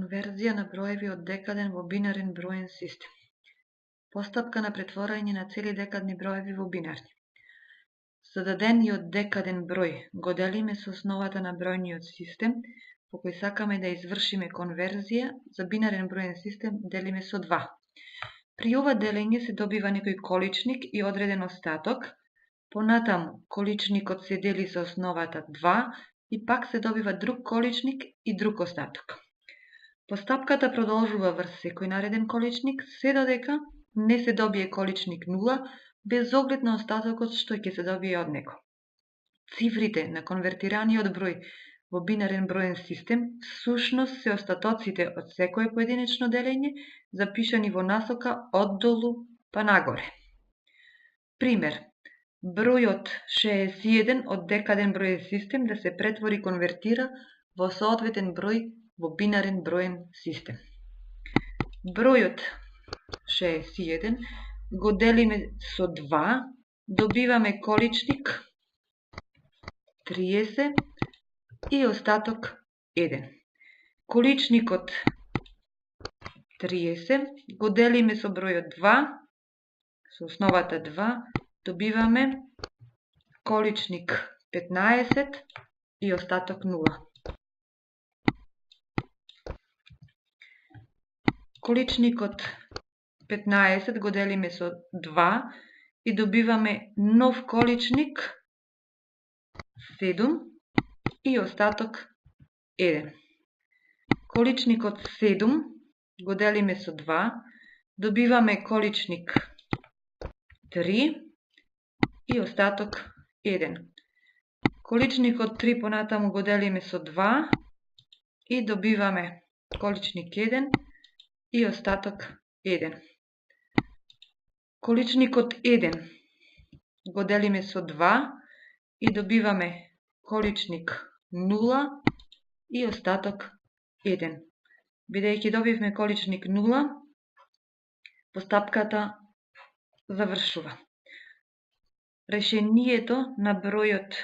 Конверзија на броеви од декаден во бинарен броен систем. Постапка на претворање на цели декадни броеви во бинарни. Зададениот декаден број го делиме со основата на бројниот систем, по кој сакаме да извршиме конверзија. За бинарен броен систем делиме со 2. При ова делење се добива некој количник и одреден остаток, понатаму количникот се дели со основата 2 и пак се добива друг количник и друг остаток. Постапката продолжува врз секој нареден количник, се додека не се добие количник 0, без оглед на остатокот што ќе се добие од него. Цифрите на конвертираниот број во бинарен броен систем всушност се остатоците од секое поединечно делење, запишани во насока оддолу па нагоре. Пример: бројот 61 од декаден броен систем да се претвори и конвертира во соодветен број во бинарен броен систем. Бројот 61 го делиме со 2, добиваме количник 30 и остаток 1. Количникот 30 го делиме со бројот 2, со основата 2, добиваме количник 15 и остаток 0. Количникот 15 го делиме со 2 и добиваме нов количник 7 и остаток 1. Количникот 7 го делиме со 2, добиваме количник 3 и остаток 1. Количникот 3 понатаму го делиме со 2 и добиваме количник 1 и остаток 1. Количникот 1 го делиме со 2 и добиваме количник 0 и остаток 1. Бидејќи добивме количник 0, постапката завршува. Решението на бројот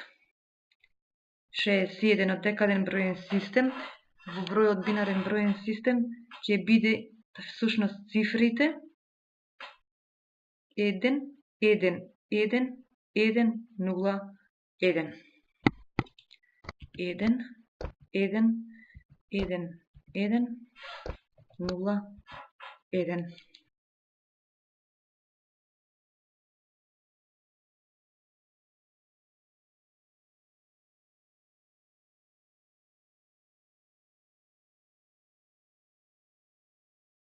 61 од декаден броен систем во бројот бинарен броен систем ќе биде всушност цифрите 1, 1, 1, 1, 0, 1. 1, 1, 1, 1, 0, 1.